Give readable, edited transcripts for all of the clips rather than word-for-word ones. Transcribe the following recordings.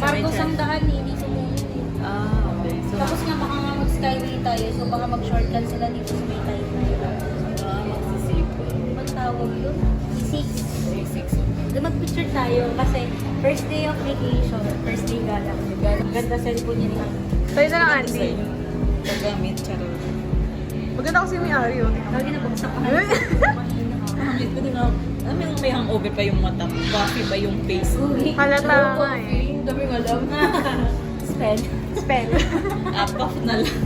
Marcos ang daan eh, hindi sumunod eh. Okay. So, Tapos nga baka nga mag-skyway tayo, so baka mag-shortcut sila dito sa may tayo na yun. magsisilip ko. Anong tawag yun? Six. 6. Mag-picture tayo kasi first day of vacation, first day gala. Ganda cellphone niya nila. Tayo na lang, Andy. Kagamit, charot. Maganda kasi may ari yun. Lagi na bagsak ka. Pangit ko din ako. Alam mo yung may hangover pa yung mata mo. Buffy pa yung face mo. Halata nga eh. Dami ko alam. Spell. Spell. Puff na lang.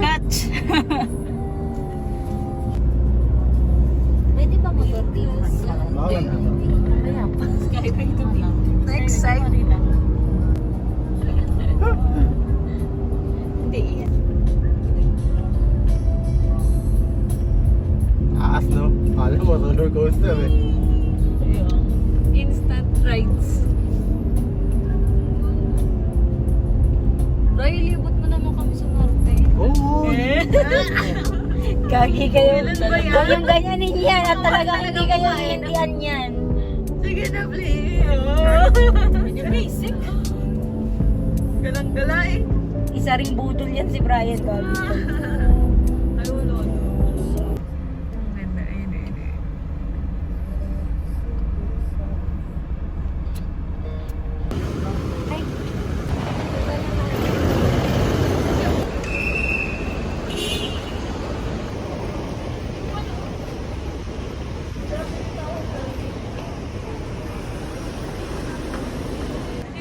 Catch! Pwede ba mag-reviews? Kaya pa. Skyway to be. Next side. Hindi yan. Taas, no? Alam mo, roller coaster eh. Instant rides. Ray, libot mo naman kami sa norte. Oo! Gagi kayo. Kailan ba yan? Kung ganyanin yan at talagang hindi kayo iindihan yan. Sige na, please. Basic. Galang-gala eh. Isa ring budol yan si Brian. Gagi. Ay, wala. Ang ganda. Ayun, ayun, ayun.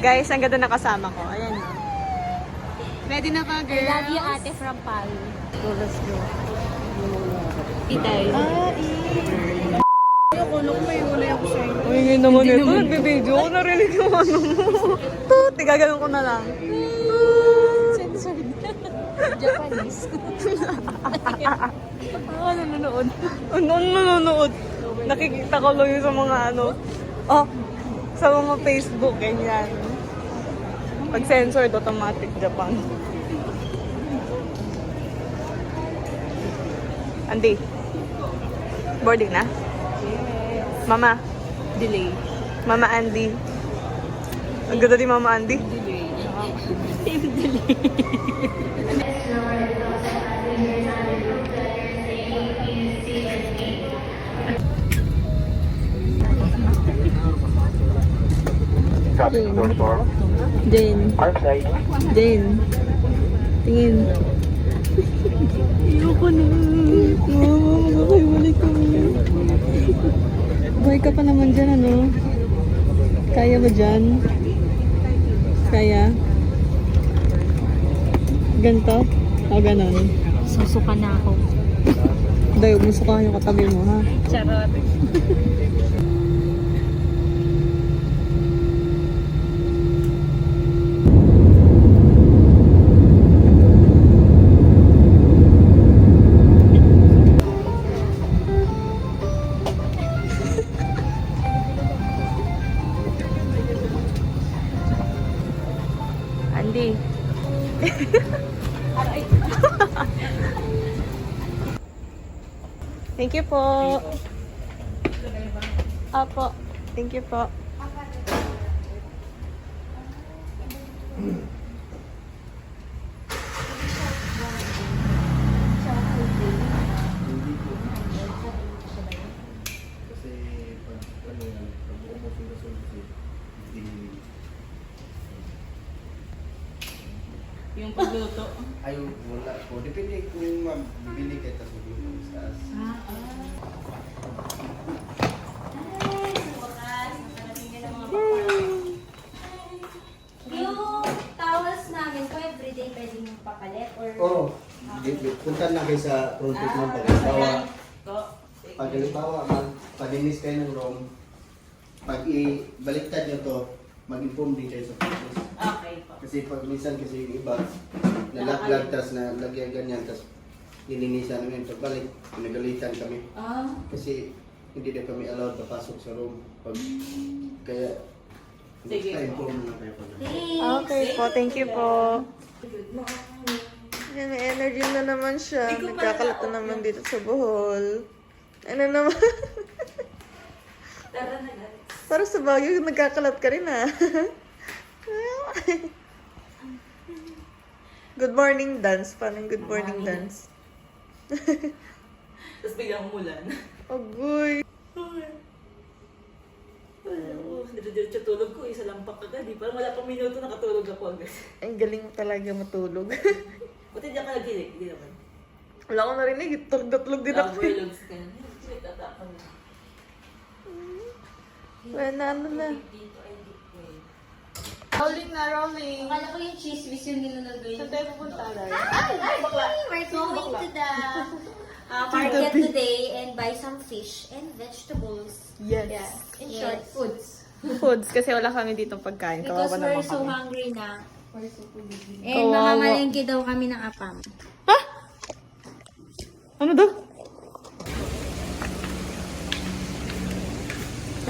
Guys, ang ganda na kasama ko. Ayan o. Ready na ba, I girls? love you, ate from Palu. Go, let's go. Itay. Ako, naku, may ulay ako sa inyo. Uy, ngayon naman ito. Nagbibideo ko. Narinig yung ano mo. Toot, igaganon ko na lang. Censored. Japanese. Ako nanonood. Ano nanonood? Nakikita ko lang yun sa mga ano. Oh, sa mga Facebook, ganyan. Pag censored, automatic Japan. Andy, boarding na? Mama, Delay. Mama Andy. Ang ganda ni Mama Andy. Traffic door for Jane, our side. Jane. Tingin. Ayoko na. Mama, magkakaiwalay kami. Buhay ka pa naman dyan, ano? Kaya ba dyan? Kaya? Ganto? O ganon? Susuka na ako. Dahil umusukahan yung katabi mo, ha? Charot. Andy. Thank you po. Apo. Thank you po. Kasi pag ano yan, pag umusong na sulit, Yung pagluto. ay wala po. Depende kung mabibili kayo tapos magluluto sa taas. Yung towels namin po, everyday pwede mong papalit or... Oo. Punta na kayo sa front page ng pag-halimbawa. Pag halimbawa, pag-inis kayo ng room, pag ibaliktad nyo to, mag-inform din kayo sa purpose. Okay po. Kasi pag minsan kasi yung iba, nalaglag, tas nalagyan ganyan, tas nilinisan namin. Pagbalik, pinagalitan kami. Kasi hindi na kami allowed na pasok sa room. Kaya, Sige. inform na kayo pag Okay po, thank you po. Yan, may energy na naman siya. Nagkakalat na naman dito sa Bohol. Ano naman? Tara na guys. Para sa Baguio, nagkakalat ka rin ah. Good morning dance. Paano yung good morning dance? Tapos biglang umulan. Agoy. Diretso tulog ko, isa lang pa agad. Parang wala pang minuto nakatulog ako agad. Ang galing mo talaga matulog. Buti diyan ka nagilig, hindi naman. Wala akong narinig. Tulog-tulog din ako. Overloads ka na. Wait, tatapon na. Wala na. Rolling na, rolling. Akala ko yung cheese whiz yung nilalagay. Saan tayo pupunta, Ray? We're going to the market today and buy some fish and vegetables. Yes. In short, foods. Foods, kasi wala kami dito pagkain. Because Kawawa we're naman so kami. hungry na. And Kawawa. mamamalengke daw kami ng apam. Ha? Ano daw?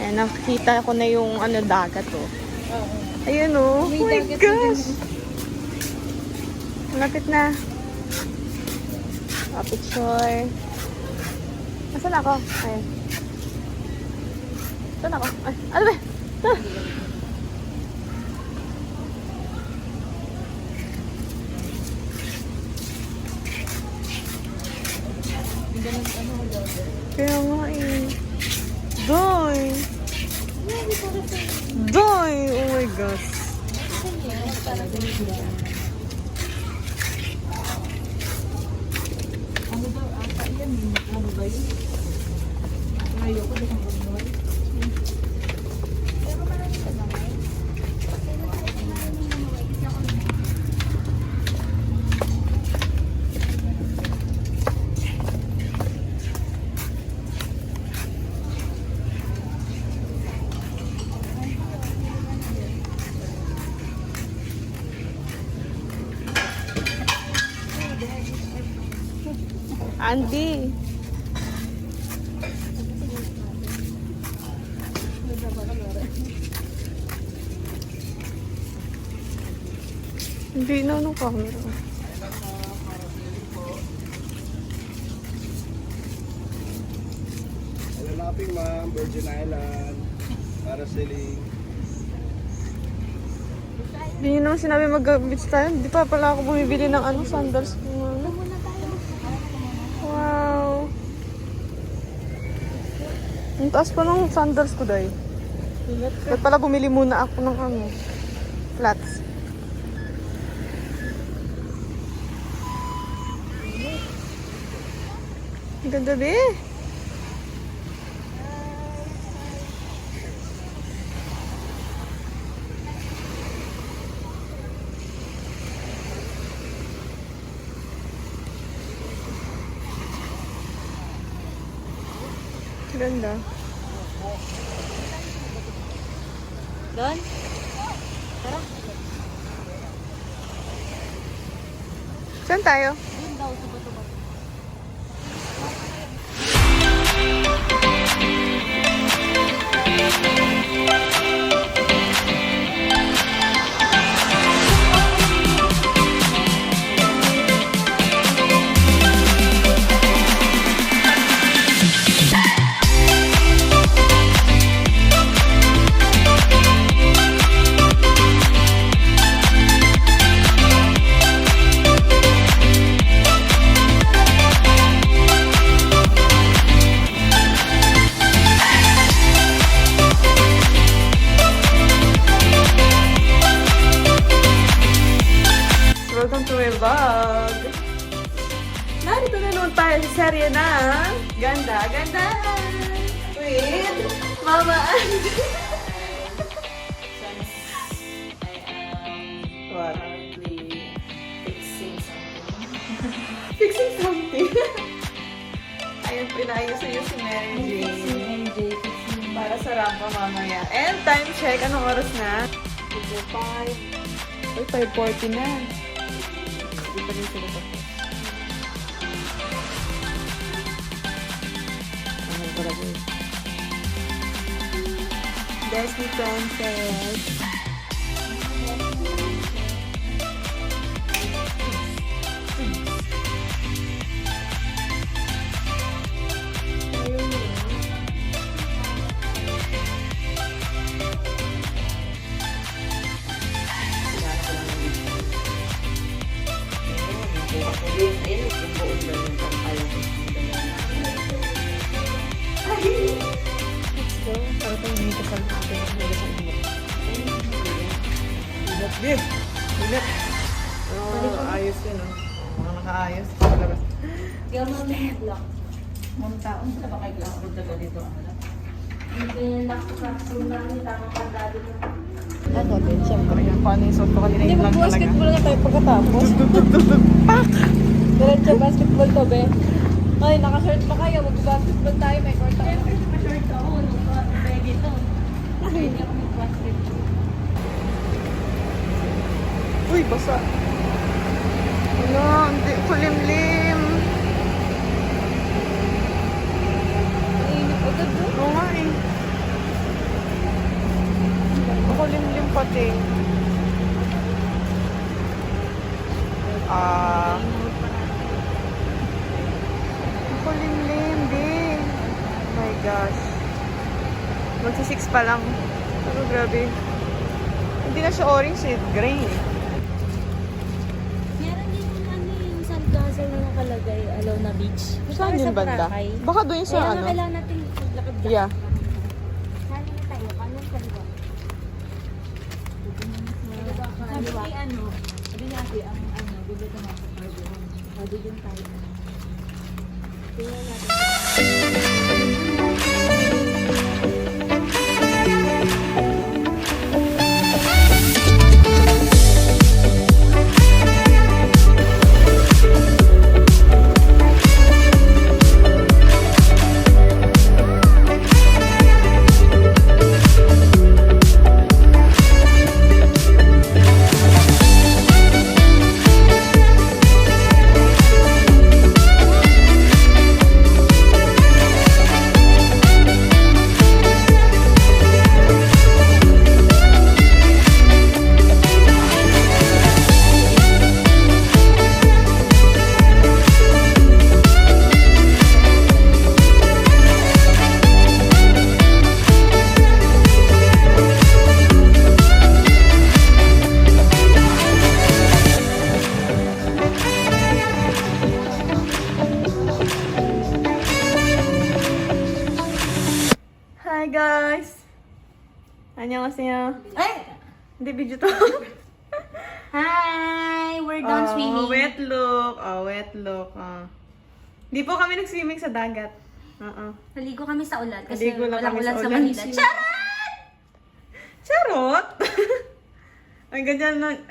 Ayan, nakita ko na yung dagat oh. Ayan oh. Oh my gosh. Malapit na. Picture. Nasaan ako? Ayan. Saan ako? Ay, ano ba? Ito. Kaya nga eh. Doy! Doy! Oh my gosh. Andy. Hindi na ano camera. Hello mapping ma'am, Virgin Island, parasailing. Hindi nyo naman sinabi mag-beach tayo. Hindi pa pala ako bumibili ng sandals ko. Wow. Ang taas pa ng sandals ko, day. Ba't pala bumili muna ako ng flats. Ang ganda, be. Ganda. Doon? Tara. Saan tayo? Doon daw, tuba-tuba. Welcome to my vlog! Narito na naman tayo sa serye ng Ganda with Mama Andy. What? Currently fixing something. Fixing something. Ayun, pinayos-ayos si Mary Jane. Para sa rampa mamaya. And time check, anong oras na? 5:05. Uy, 5:40 na. Hindi pa rin sila tapos. Ano talaga yun? Desi Princess. So, para itong hindi kasal natin. Hindi sa inyo. Ingat, babe. Ingat. Oh, ayos yun, oh. Mga nakaayos. Palabas. Mga taon sa ba kayo punta ka dito? Ano din, siyempre. Yung paano yung suot ko kanina yung lang talaga. Basketball na tayo pagkatapos. Pak! Diretso basketball to, be. Ay, naka-short pa kayo. Mag-basketball tayo. May court tayo. Short ako, nung pwede to. Hindi ako mag-basketball. Uy, basa. Ano, hindi. Kulimlim. Mainit agad doon. Oo nga eh. Kulimlim pati. Kulimlim, di. Oh my gosh. Magsa-6 pa lang. Pero grabe. Hindi na siya orange eh. Gray eh. Meron din yung yung sandcastle na nakalagay, Alona Beach. Saan yung banda? Baka doon sa ano? Kailangan natin lakad-lakad. Yeah. Saan na tayo? Kanan kaliwa. Sabi ni ano, sabi ni ate, ang ano, bigla ka mga pagkaroon. Sabi din tayo. Tingnan natin. Hi guys! Annyeonghaseyo. Ay! Hindi video to. Hi! We're done swimming. Wet look. Wet look. Hindi po kami nag-swimming sa dagat. Naligo kami sa ulan kasi Naligo lang walang kami ulan sa sa ulan. Manila. Charot! Charot!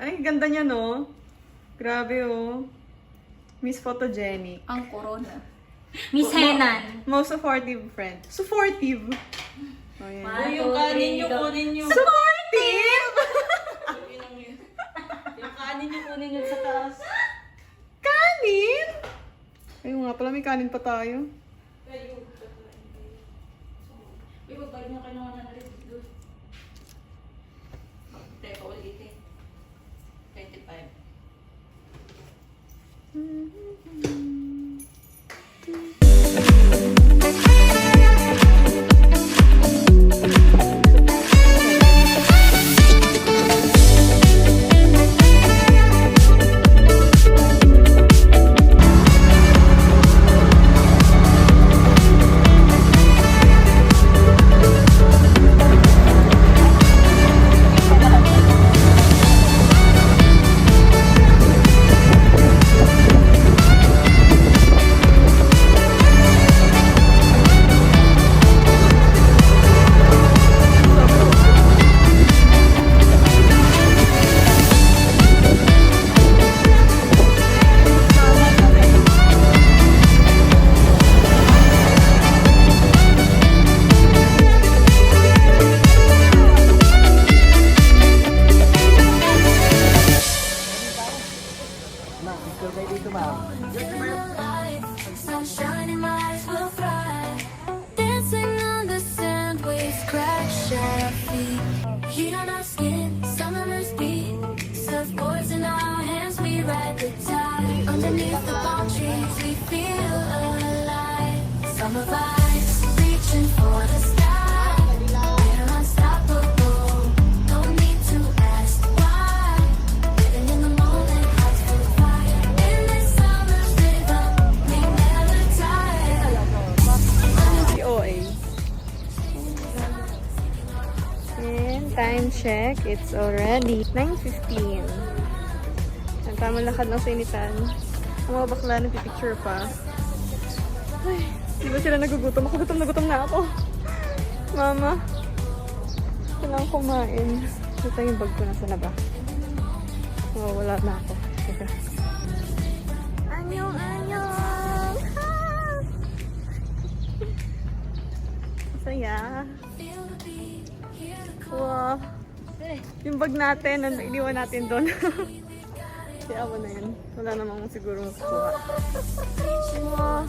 Ay, ganda niya, no? Grabe, oh. Miss Photogenic. Ang corona. Miss Henan. Most supportive friend. Supportive! Oh, yan. Uy, yung kanin nyo, kunin nyo. Supportive! Yung kanin nyo, kunin nyo sa taas. Kanin? Ayun nga pala, may kanin pa tayo. Uy, magbayad nyo kayo naman na rin doon. Teka, ulit eh. 25. Summer vibes, reaching for the sky. We're unstoppable. No need to ask why. Living in the moment, hearts full of fire. In this summer's rhythm, we never tire. OA. And time check, it's already 9:15. Ang tamang lakad ng sinitan. Ang mga bakla nagpipicture pa. Ay, di ba sila nagugutom? Ako gutom na ako. Mama, kailangan kumain. Ito yung bag ko, nasa na ba? Oh, wala na ako. Teka. Anyong! Ah! Masaya. Wow. Yung bag natin, iniwan natin doon. Kaya ako na yan. Wala namang siguro makukuha. Wow.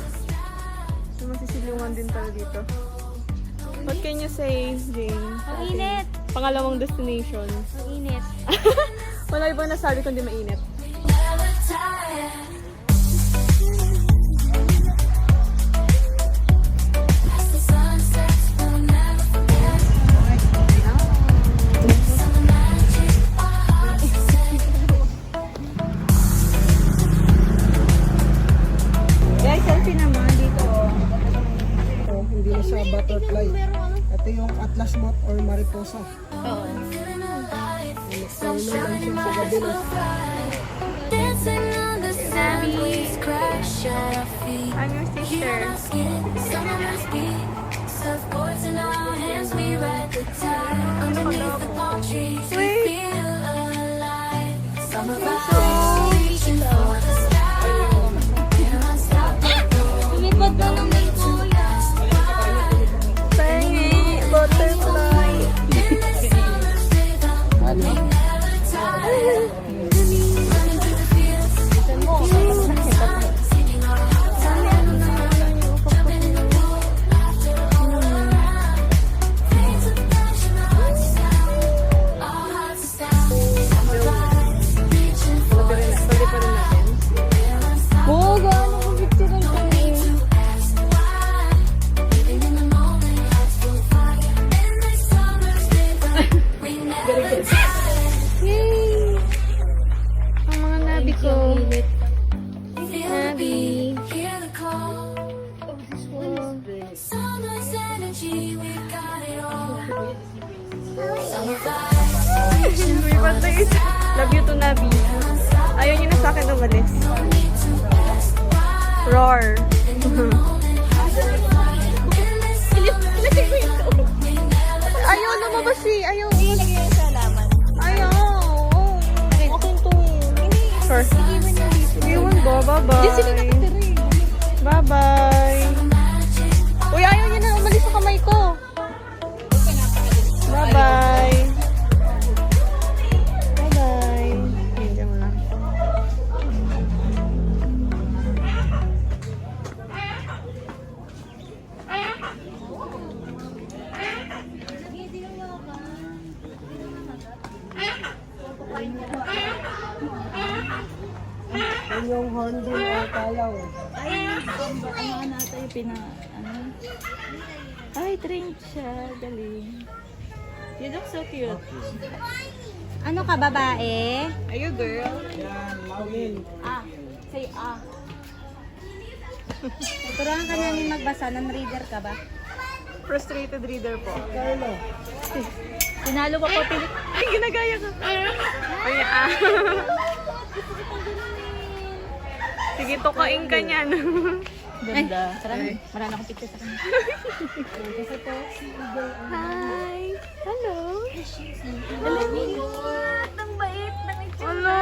May masisilungan din pala dito. What can you say, Jane? Ang init. Pangalawang destination. Ang init. Wala ibang nasabi kundi mainit. Never tire. As the sun sets, we'll never forget. Summer magic, our hearts are set. Guys, selfie naman dito. Hindi na siya butterfly. Ito yung Atlas moth or mariposa. Feeling alive, Sun shining bright, so bright. Dancing on the sand, waves crash at our feet. I'm your Heat on our sister. skin, summer's beat. Surfboards in our hands, we ride the tide. Underneath the palm trees, we feel alive. Summer vibes, reaching for the sky. We're unstoppable. Lumipad na ng Pengi, butterfly. In this summer's rhythm, we never tire. Running through the fields, singing our hearts out loud. Jumping in the pool, laughter all around. Flames of passion, our hearts are sound. Our hearts are sound. Summer vibes, reaching for the Pwede pa rin natin. we're unstoppable. Oo, gaano ko picture ng No need to ask why. Living in the moment, hearts full of fire. In this summer's rhythm, we never tire. Yay! Ang mga nabi ko. Feel the beat, hear the call. Summer's energy, we got it all. Summer vibes, Lumipad na isa. Love you to Nabi. Ayaw niyo na sa akin umalis. no need to ask why. Roar. In the moment, hearts full of fire. In this summer's rhythm, we never Ayaw lumabas eh. Ayaw. Ayaw. Okay to. Sure. Iwan ba? Bye-bye. Bye-bye. Uy, ayaw niya na umalis sa kamay ko. Bye-bye. Bye-bye. Hindi mo na. Yun yung hornbill or kalaw. Ay, drink siya. Galing. You look so cute. Ano ka, babae? Are you girl? Yan, mawin. Ah, say ah. Turuan ka namin magbasa. Non-reader ka ba? Frustrated reader po. Carlo. Sinalo pa po pilit. Ay, ginagaya ka. Ay, ah. Sige, tukain ka niyan. Ganda. Marami akong picture sa kanya. Hi. Hello. Ang bait ng itsura.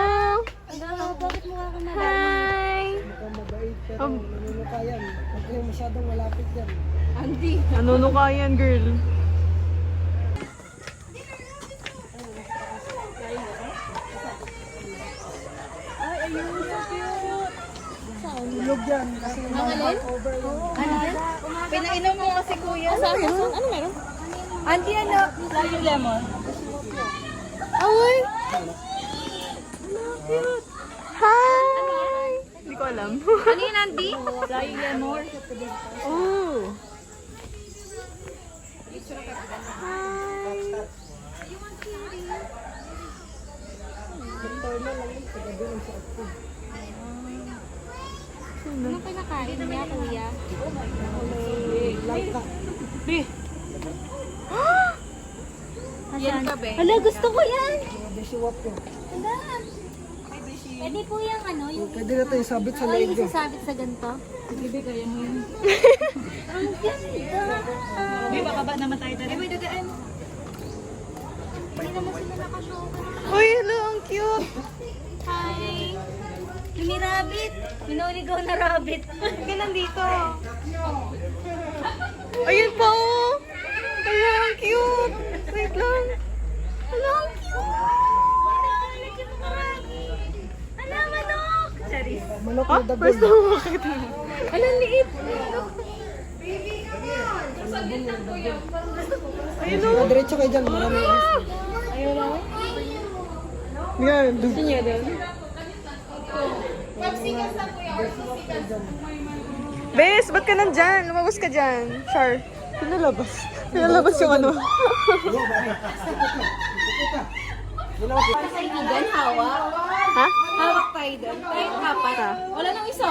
Hello. Bakit mukha ka na? Hi. Mukhang mabait pero nanunukayan. Huwag kayong masyadong malapit yan. Nanunukayan, girl. Tulog yan kasi over yung Pinainom mo kasi kuya. Ano meron? Auntie, ano? Yung lemon. Away. Hi. Hindi ko alam. Ano yun, Andy? Flying lemur. Oh! Anong pinakain niya, kuya? Be! Yan ka, be? Hala, gusto ko yan! Bisiwap ko. Hala! Pwede po yung ano, yung Pwede na tayo sabit sa oh, leg yung ko. isasabit sa ganito. Bibi, kaya mo yun. Ang ganda! Bibi, baka ba naman tayo tayo? Bibi, dagaan. Hindi naman sila nakashow. Uy, hello, ang cute! Hi! Mini rabbit! Minoligaw na rabbit. Ka nandito. Ayun pa, oh! Hala, ang cute! Wait lang. Hala, ang cute! Hala, manok! Charis. Manok Ah, na dagon. first time mo makita. Hala, liit! Ayun, oh! Diretso kayo dyan, marami. Ayaw lang. Yan, Gusto niya doon? Bes, ba't ka nandyan? Lumabas ka dyan. Char. Pinalabas. Pinalabas yung ano. Kaibigan, hawak. Ha? Hawak tayo doon. Tayo apat. Wala nang isa.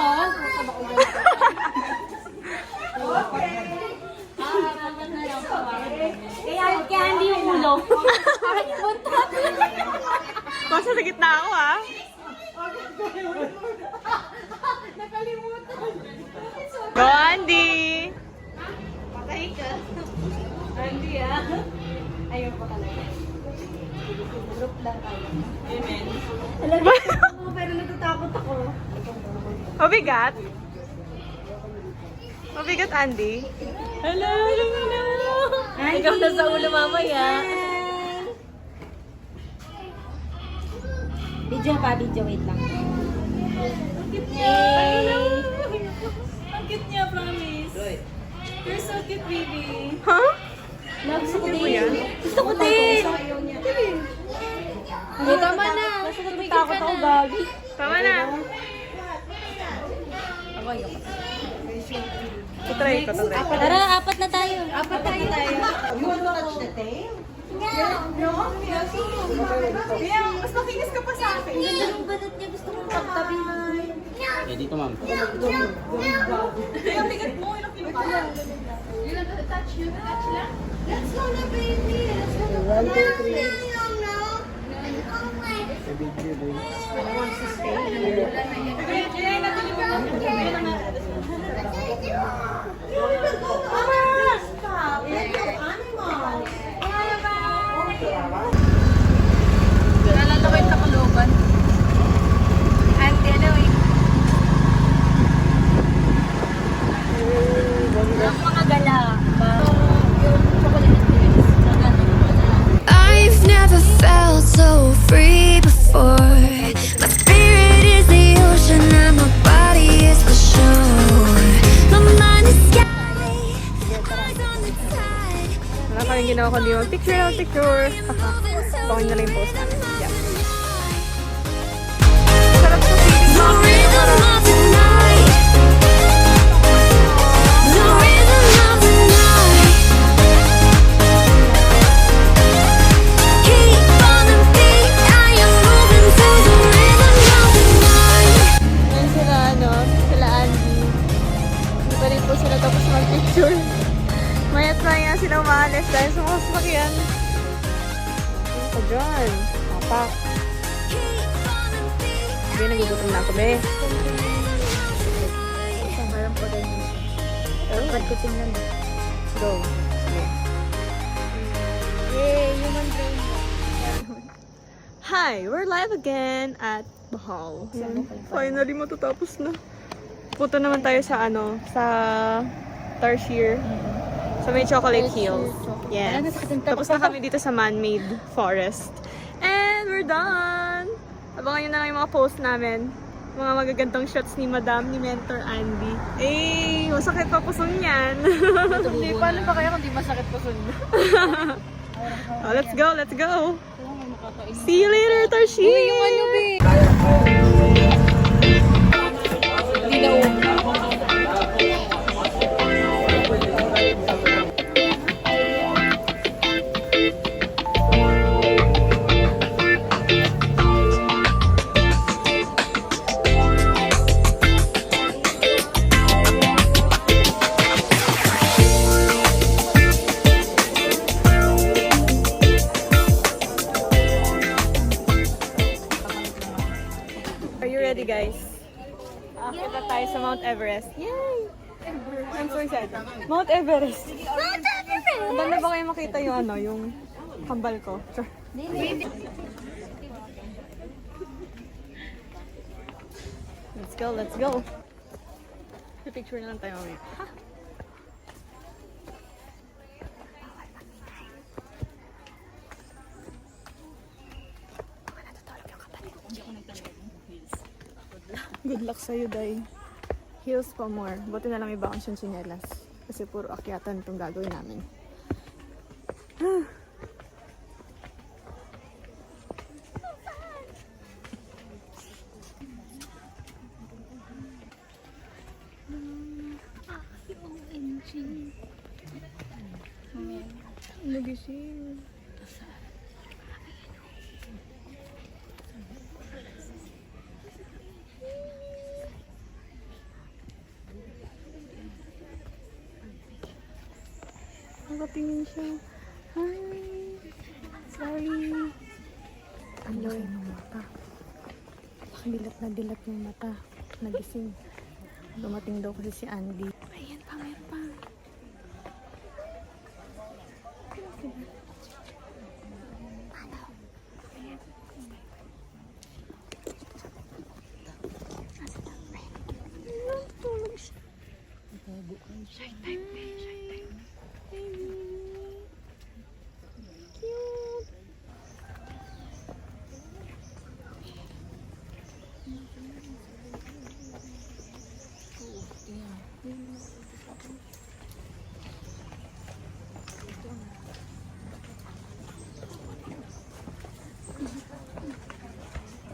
Kaya hindi yung ulo. Parang yung buntot. Basta sa gitna ako, ha? Go, Andy! Patay ka. Andy ah. Ayaw pa talaga. Group lang tayo. Alam mo, pero natatakot ako. Mabigat? Mabigat, Andy? Hello, hello, hello. Ikaw na sa ulo mamaya. Video pa, video. Wait lang. Ang cute niya, promise. You're so cute, baby. Ha? Gusto ko din. Gusto ko din. Ay, tama na. Takot ako, Gabi. Tama na. Tutry ko, tutry. Tara, apat na tayo. Apat tayo. Kaya, mas makinis ka pa sa akin. Yung balat niya gusto kong pagtabihan. Eh, dito ma'am. Kaya, bigat mo. Ilang kilo ka lang. Let's go na, baby. Let's go na. 1, 2, 3. Nalalakay sa Kalooban. Auntie, ano eh? Ang mga gala. Yung chocolate glaze. I've never felt so free before. My spirit is the ocean and my body is the shore. My mind is sky, eyes on the tide. Wala pa yung ginawa ko di mag-picture, picture. Baka nyo lang yung post namin. Yeah. Sarap sa feeling The rhythm of the night. The rhythm of the night. Keep on the beat. I am moving to the rhythm of the night. Yan sila, ano, sila Andy. Hindi pa rin po sila tapos mag-picture. Mayat maya sila umaalis dahil sa mga sasakyan. Ano ka dyan? Apak. Be, nagugutom na ako, be. Parang po din. Dapat ko tingnan. Go. Sige. Yay, human brain. Hi! We're live again at Bohol. Finally, matatapos na. Punta naman tayo sa ano, sa Tarsier. Sa may Chocolate Hills. Yes. Tapos na kami dito sa man-made forest. And we're done! Abangan nyo na lang yung mga post namin. Mga magagandang shots ni Madam, ni Mentor Andy. Eh, masakit pa puson yan. Hindi, paano pa kaya kung di masakit po sunod? Oh, let's go, let's go! See you later, Tarsier! Yung ano, be? Are you ready, guys? Kita tayo sa Mount Everest. Yay! I'm so excited. Mount Everest. Mount Everest! Maganda ba kayo makita yung ano, yung kambal ko? Sure. Let's go, let's go. Picture na lang tayo mamaya. Ha? Good luck sa'yo, Day. Heels pa more. Buti na lang may bakang siyang tsinelas. Kasi puro akyatan itong gagawin namin. Nagising. Nakatingin siya. Hi. Sorry. Ang laki ng mata. Dilat na dilat ng mata. Nagising. Dumating daw kasi si Andy. Ayan pa, meron pa. Shy type, shy type. Baby. Cute.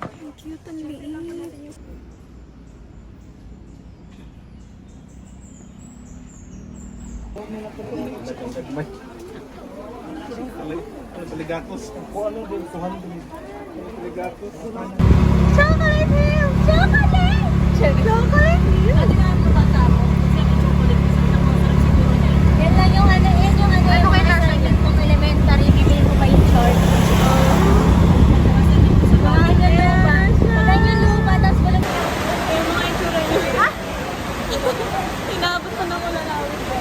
Ang cute, ang liit. Paligakos. Kung ano din, kuhan din. Paligakos. Chocolate Hill! Chocolate! Chocolate Hill! Yan lang yung ano, yan yung ano, yung mga assignment kong elementary, bibili ko pa yung short. Ganyan lupa. Ganyan lupa, tapos wala Yung mga itsura niya. Inaabot ko ng ulalawin ko.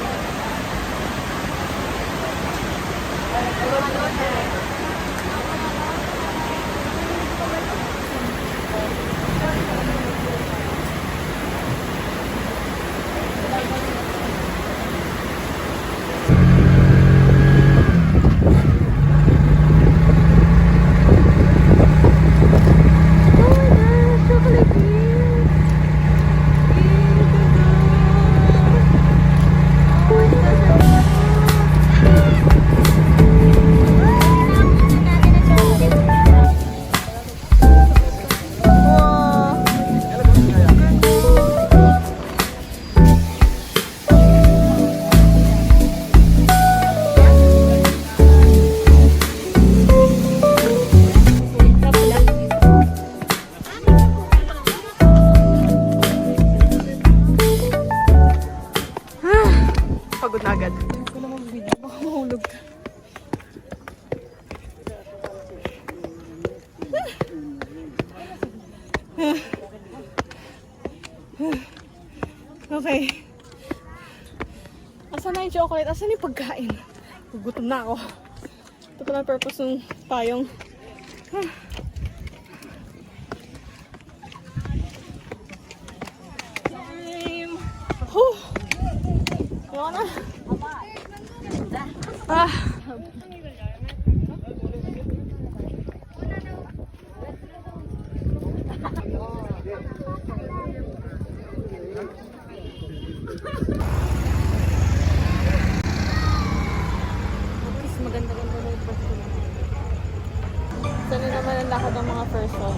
Pagod na agad. Hindi ko na mag-video. Baka mahulog ka. Okay. Asan na yung chocolate? Asan yung pagkain? Gugutom na ako. Ito pala ang purpose ng payong. Time. Huh. Ayaw na. Ah. Mas maganda-ganda na yung first one. Saan naman ang lakad ng mga person?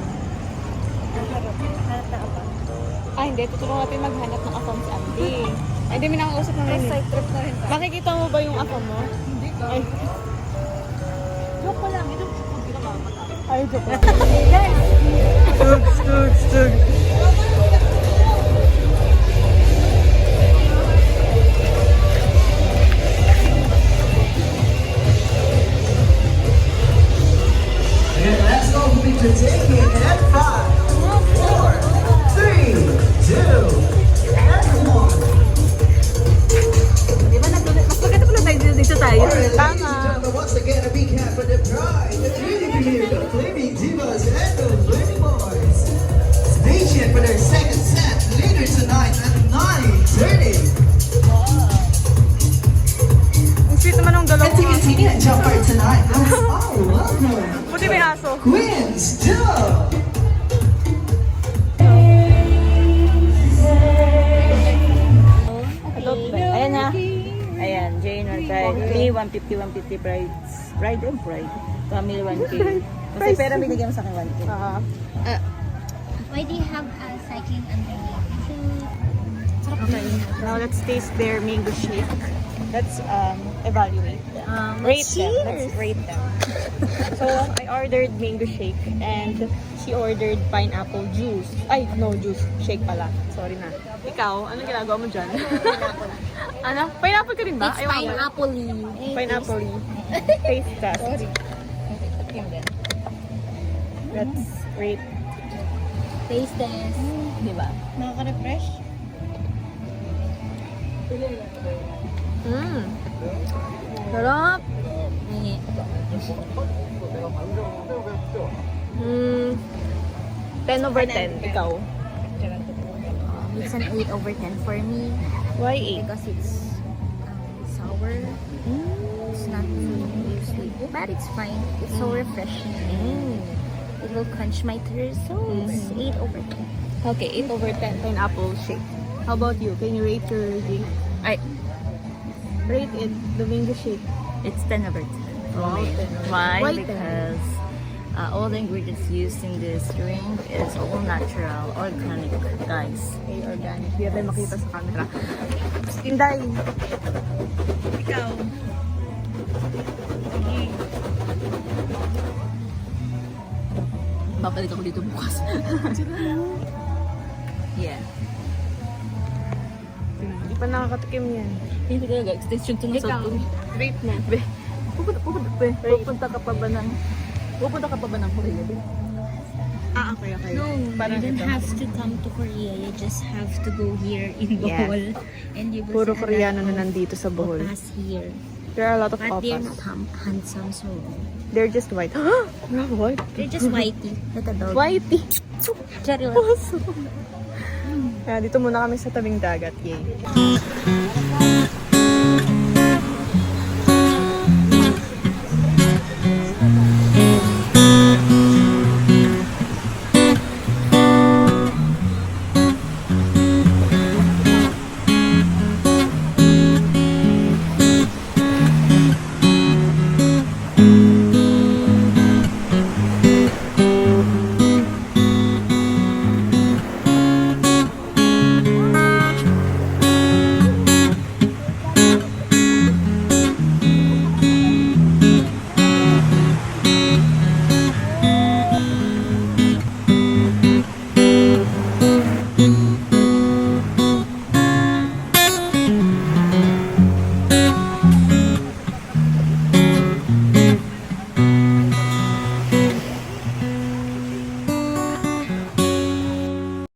Ay, hindi, tutulungan natin maghanap ng afam si Andy. Ay, hindi, may nakakausap naman yun. Side trip na rin tayo. Makikita mo ba yung afam mo? Hindi ka. Ay, Joke ko lang, ito kung pinakamatay. ay, joke lang. Stug. And let's go picture taking at 5, 4, 3, 2, and 1. Di ba mas maganda pala tayo dito tayo? Tama. Once again, a recap for the pride, the beauty premiere, the Flaming Divas and the Flaming Boys. Stay tuned for their second set later tonight at 9:30. Ang sweet naman ng dalawa. And to continue and jump part tonight, let's all welcome Buti may aso. Queens Dub. Ayan na. Ayan, Jane, 150, 150 bride and bride. Family 1K. Kasi pera binigyan mo sa akin 1K. Why do you have cycling underneath? Okay, now let's taste their mango shake. Let's evaluate them. Rate them. Let's rate them. So, I ordered mango shake and she ordered pineapple juice. Ay, no juice. Shake pala. Sorry na. Ikaw, anong ginagawa mo dyan? Ano? Pineapple ka rin ba? It's Ayaw mo. pineapple-y. Pineapple. Taste test. Let's rate. Taste test. Diba? Nakaka-refresh? Sarap. 10 over 10. Ikaw. It's an 8 over 10 for me Why 8? because it's sour. It's not too sweet, but it's fine. It's so refreshing. It will quench my thirst, so it's 8 over 10. Okay, 8 over 10 pineapple shake. How about you? Can you rate your drink? Rate it, the mango shake. It's 10 over 10. Wow, 10. Why? Why 10? Because all the ingredients used in this drink is all natural, organic, guys. Okay, organic. Hindi natin makita sa camera. Inday. Ikaw. Babalik ako dito bukas. Yeah. Hindi pa nakakatikim yan. Hindi talaga, extension to ng Ikaw, South. rate mo. Pupunta ka pa ba ng Korea? Okay. No, Parang you don't ito. have to come to Korea. You just have to go here in Bohol. And you will Puro see a Koreano lot na of nandito sa Bohol. opas here. There are a lot of But they're opas. not handsome, so They're just white. What? they're just whitey, like a dog. Whitey. Cherry Kaya dito muna kami sa tabing dagat. Yay.